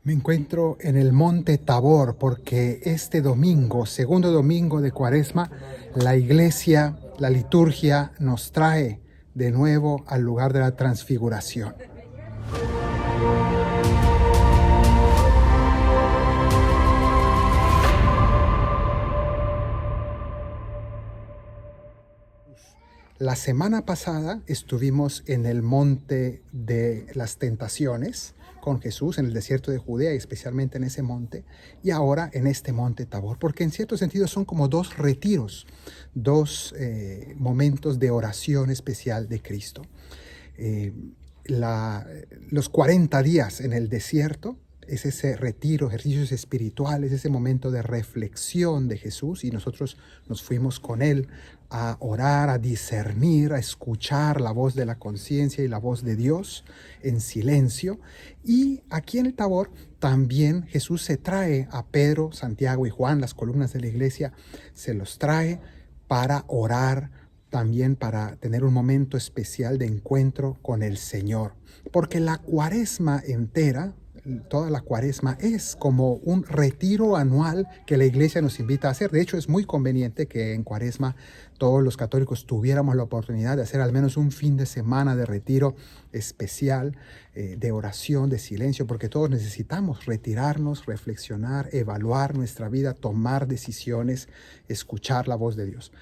Me encuentro en el monte Tabor porque este domingo, segundo domingo de Cuaresma, la iglesia, la liturgia nos trae de nuevo al lugar de la transfiguración. La semana pasada estuvimos en el monte de las tentaciones con Jesús en el desierto de Judea y especialmente en ese monte, y ahora en este monte Tabor, porque en cierto sentido son como dos retiros, dos momentos de oración especial de Cristo. Eh, los 40 días en el desierto es ese retiro, ejercicios espirituales, ese momento de reflexión de Jesús, y nosotros nos fuimos con Él a orar, a discernir, a escuchar la voz de la conciencia y la voz de Dios en silencio. Y aquí en el Tabor también Jesús se trae a Pedro, Santiago y Juan, las columnas de la iglesia, se los trae para orar, también para tener un momento especial de encuentro con el Señor. Porque la Cuaresma entera, toda la Cuaresma es como un retiro anual que la iglesia nos invita a hacer. De hecho, es muy conveniente que en Cuaresma todos los católicos tuviéramos la oportunidad de hacer al menos un fin de semana de retiro especial, de oración, de silencio, porque todos necesitamos retirarnos, reflexionar, evaluar nuestra vida, tomar decisiones, escuchar la voz de Dios.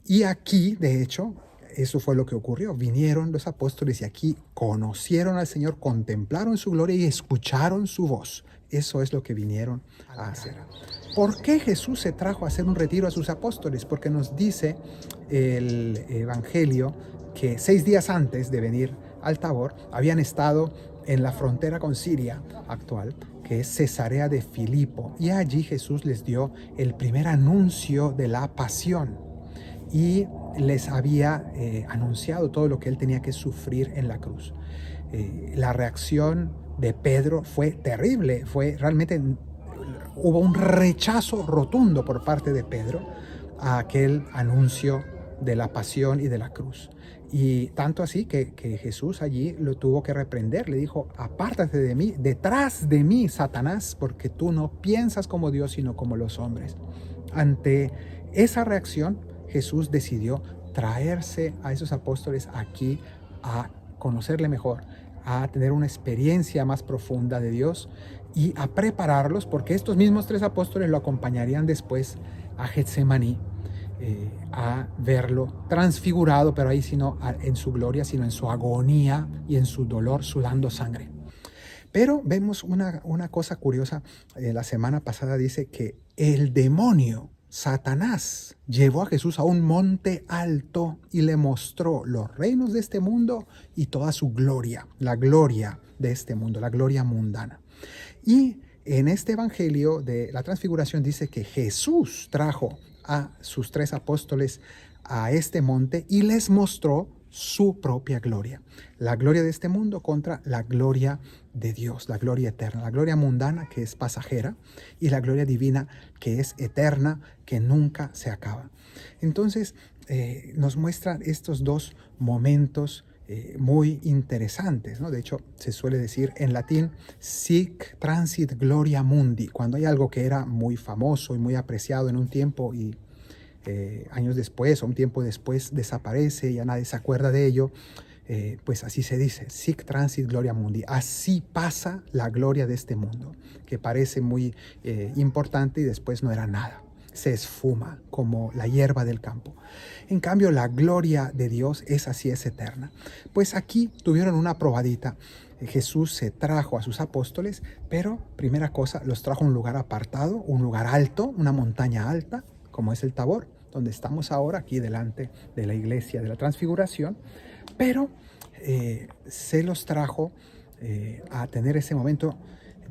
Y aquí, de hecho, eso fue lo que ocurrió. Vinieron los apóstoles y aquí conocieron al Señor, contemplaron su gloria y escucharon su voz. Eso es lo que vinieron a hacer. ¿Por qué Jesús se trajo a hacer un retiro a sus apóstoles? Porque nos dice el Evangelio que 6 días antes de venir al Tabor habían estado en la frontera con Siria actual, que es Cesarea de Filipo, y allí Jesús les dio el primer anuncio de la pasión y les había anunciado todo lo que él tenía que sufrir en la cruz. La reacción de Pedro fue terrible, hubo un rechazo rotundo por parte de Pedro a aquel anuncio de la pasión y de la cruz. Y tanto así que Jesús allí lo tuvo que reprender. Le dijo: apártate de mí, detrás de mí, Satanás, porque tú no piensas como Dios, sino como los hombres. Ante esa reacción, Jesús decidió traerse a esos apóstoles aquí a conocerle mejor, a tener una experiencia más profunda de Dios y a prepararlos, porque estos mismos 3 apóstoles lo acompañarían después a Getsemaní, a verlo transfigurado, pero ahí no en su gloria, sino en su agonía y en su dolor, sudando sangre. Pero vemos una cosa curiosa. La semana pasada dice que el demonio, Satanás, llevó a Jesús a un monte alto y le mostró los reinos de este mundo y toda su gloria, la gloria de este mundo, la gloria mundana. Y en este evangelio de la transfiguración dice que Jesús trajo a sus 3 apóstoles a este monte y les mostró su propia gloria. La gloria de este mundo contra la gloria de Dios, la gloria eterna, la gloria mundana que es pasajera y la gloria divina que es eterna, que nunca se acaba. Entonces nos muestran estos 2 momentos muy interesantes, ¿no? De hecho, se suele decir en latín sic transit gloria mundi, cuando hay algo que era muy famoso y muy apreciado en un tiempo y años después o un tiempo después desaparece, ya nadie se acuerda de ello, pues así se dice, sic transit gloria mundi, así pasa la gloria de este mundo, que parece muy importante y después no era nada, se esfuma como la hierba del campo. En cambio, la gloria de Dios es así, es eterna. Pues aquí tuvieron una probadita. Jesús se trajo a sus apóstoles, pero primera cosa, los trajo a un lugar apartado, un lugar alto, una montaña alta, como es el Tabor, donde estamos ahora, aquí delante de la iglesia de la Transfiguración, pero se los trajo a tener ese momento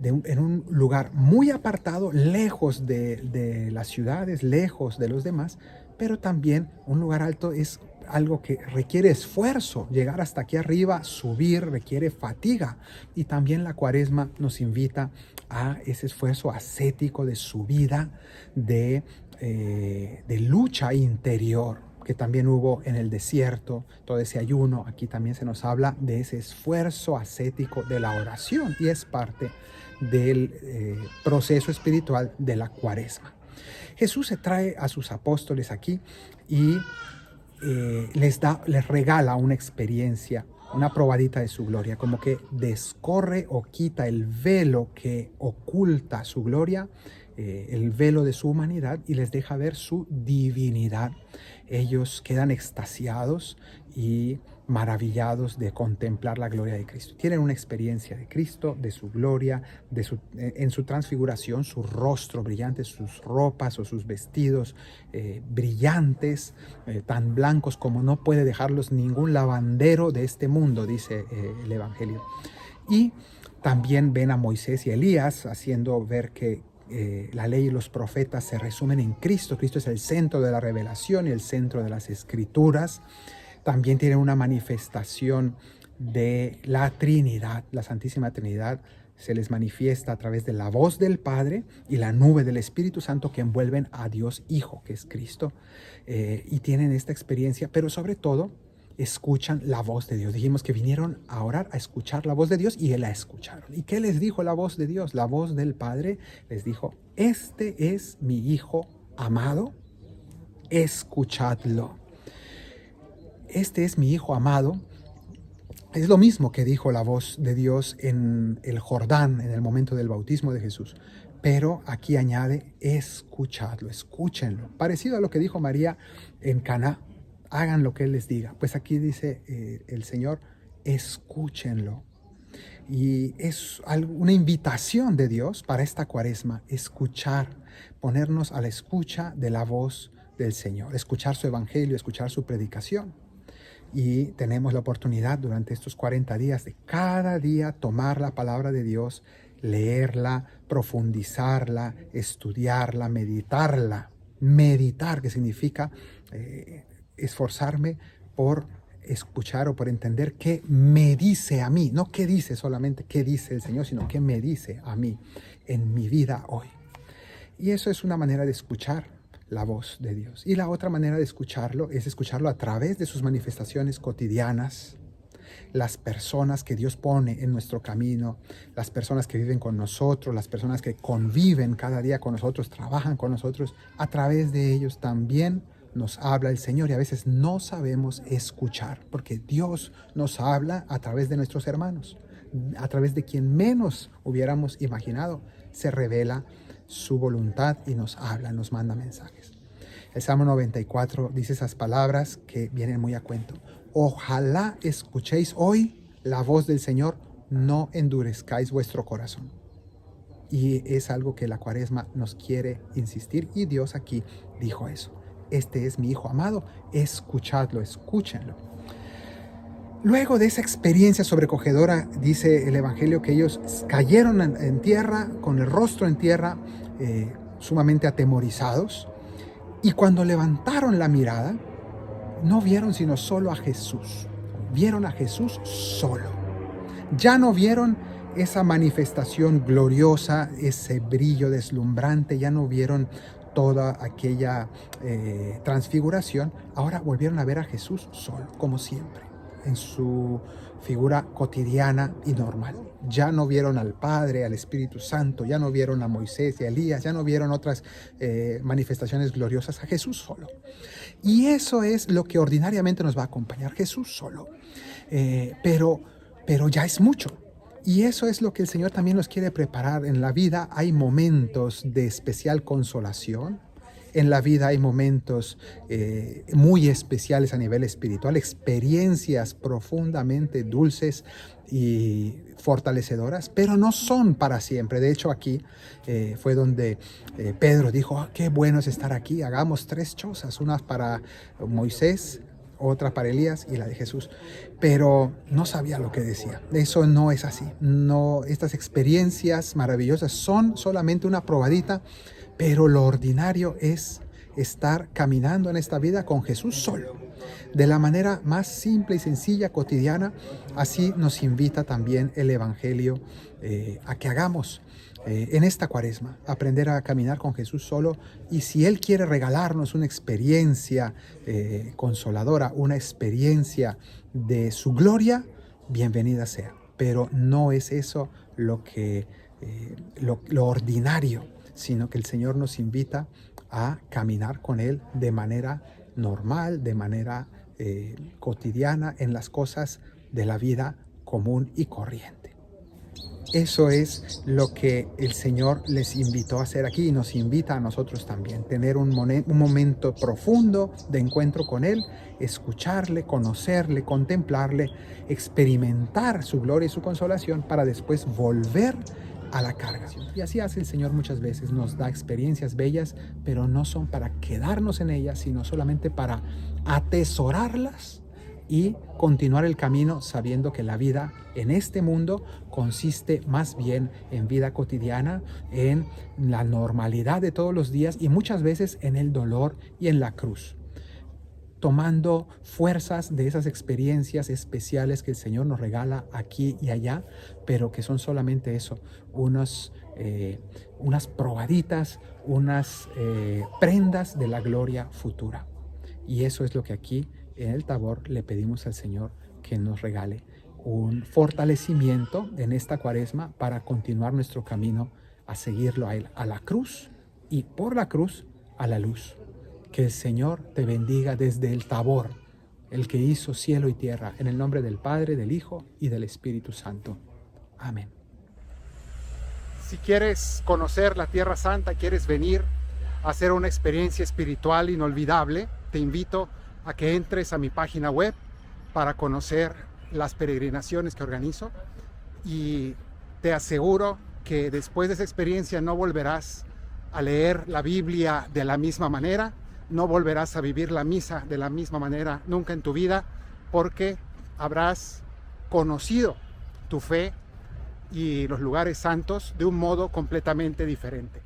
en un lugar muy apartado, lejos de las ciudades, lejos de los demás, pero también un lugar alto es algo que requiere esfuerzo. Llegar hasta aquí arriba, subir, requiere fatiga. Y también la Cuaresma nos invita a ese esfuerzo ascético de subida, de lucha interior, que también hubo en el desierto, todo ese ayuno. Aquí también se nos habla de ese esfuerzo ascético de la oración y es parte del proceso espiritual de la Cuaresma. Jesús se trae a sus apóstoles aquí y les regala una experiencia, una probadita de su gloria, como que descorre o quita el velo que oculta su gloria, el velo de su humanidad, y les deja ver su divinidad. Ellos quedan extasiados y maravillados de contemplar la gloria de Cristo. Tienen una experiencia de Cristo, de su gloria, en su transfiguración, su rostro brillante, sus ropas o sus vestidos brillantes, tan blancos como no puede dejarlos ningún lavandero de este mundo, dice el Evangelio. Y también ven a Moisés y Elías haciendo ver que la ley y los profetas se resumen en Cristo. Cristo es el centro de la revelación y el centro de las Escrituras. También tienen una manifestación de la Trinidad, la Santísima Trinidad. Se les manifiesta a través de la voz del Padre y la nube del Espíritu Santo que envuelven a Dios Hijo, que es Cristo. Y tienen esta experiencia, pero sobre todo escuchan la voz de Dios. Dijimos que vinieron a orar, a escuchar la voz de Dios, y la escucharon. ¿Y qué les dijo la voz de Dios? La voz del Padre les dijo: este es mi Hijo amado, escuchadlo. Este es mi Hijo amado. Es lo mismo que dijo la voz de Dios en el Jordán, en el momento del bautismo de Jesús. Pero aquí añade: escuchadlo, escúchenlo. Parecido a lo que dijo María en Caná: hagan lo que Él les diga. Pues aquí dice el Señor: escúchenlo. Y es una invitación de Dios para esta Cuaresma: escuchar, ponernos a la escucha de la voz del Señor, escuchar su evangelio, escuchar su predicación. Y tenemos la oportunidad durante estos 40 días de cada día tomar la palabra de Dios, leerla, profundizarla, estudiarla, meditarla. Meditar, que significa esforzarme por escuchar o por entender qué me dice a mí. No qué dice solamente, qué dice el Señor, sino qué me dice a mí en mi vida hoy. Y eso es una manera de escuchar la voz de Dios. Y la otra manera de escucharlo es escucharlo a través de sus manifestaciones cotidianas, las personas que Dios pone en nuestro camino, las personas que viven con nosotros, las personas que conviven cada día con nosotros, trabajan con nosotros. A través de ellos también nos habla el Señor, y a veces no sabemos escuchar, porque Dios nos habla a través de nuestros hermanos, a través de quien menos hubiéramos imaginado. Se revela su voluntad y nos habla, nos manda mensajes. El Salmo 94 dice esas palabras que vienen muy a cuento: ojalá escuchéis hoy la voz del Señor, no endurezcáis vuestro corazón. Y es algo que la Cuaresma nos quiere insistir, y Dios aquí dijo eso: este es mi Hijo amado, escuchadlo, escúchenlo. Luego de esa experiencia sobrecogedora, dice el Evangelio que ellos cayeron en tierra, con el rostro en tierra, sumamente atemorizados. Y cuando levantaron la mirada, no vieron sino solo a Jesús. Vieron a Jesús solo. Ya no vieron esa manifestación gloriosa, ese brillo deslumbrante. Ya no vieron toda aquella transfiguración. Ahora volvieron a ver a Jesús solo, como siempre, en su figura cotidiana y normal. Ya no vieron al Padre, al Espíritu Santo, ya no vieron a Moisés y a Elías, ya no vieron otras manifestaciones gloriosas, a Jesús solo. Y eso es lo que ordinariamente nos va a acompañar, Jesús solo. Pero ya es mucho. Y eso es lo que el Señor también nos quiere preparar. En la vida hay momentos de especial consolación. En la vida hay momentos muy especiales a nivel espiritual, experiencias profundamente dulces y fortalecedoras, pero no son para siempre. De hecho, aquí fue donde Pedro dijo: qué bueno es estar aquí, hagamos 3 chozas, una para Moisés, otra para Elías y la de Jesús. Pero no sabía lo que decía. Eso no es así. No, estas experiencias maravillosas son solamente una probadita, pero lo ordinario es estar caminando en esta vida con Jesús solo, de la manera más simple y sencilla, cotidiana. Así nos invita también el Evangelio a que hagamos en esta Cuaresma, aprender a caminar con Jesús solo. Y si Él quiere regalarnos una experiencia consoladora, una experiencia de su gloria, bienvenida sea. Pero no es eso lo que lo ordinario, sino que el Señor nos invita a caminar con Él de manera normal, de manera cotidiana, en las cosas de la vida común y corriente. Eso es lo que el Señor les invitó a hacer aquí y nos invita a nosotros también. Tener un momento profundo de encuentro con Él, escucharle, conocerle, contemplarle, experimentar su gloria y su consolación para después volver a la carga. Y así hace el Señor muchas veces. Nos da experiencias bellas, pero no son para quedarnos en ellas, sino solamente para atesorarlas y continuar el camino sabiendo que la vida en este mundo consiste más bien en vida cotidiana, en la normalidad de todos los días y muchas veces en el dolor y en la cruz, tomando fuerzas de esas experiencias especiales que el Señor nos regala aquí y allá, pero que son solamente eso, unas probaditas, unas prendas de la gloria futura. Y eso es lo que aquí en el Tabor le pedimos al Señor, que nos regale un fortalecimiento en esta Cuaresma para continuar nuestro camino a seguirlo a Él, a la cruz, y por la cruz a la luz. Que el Señor te bendiga desde el Tabor, el que hizo cielo y tierra, en el nombre del Padre, del Hijo y del Espíritu Santo. Amén. Si quieres conocer la Tierra Santa, quieres venir a hacer una experiencia espiritual inolvidable, te invito a que entres a mi página web para conocer las peregrinaciones que organizo, y te aseguro que después de esa experiencia no volverás a leer la Biblia de la misma manera, no volverás a vivir la misa de la misma manera nunca en tu vida, porque habrás conocido tu fe y los lugares santos de un modo completamente diferente.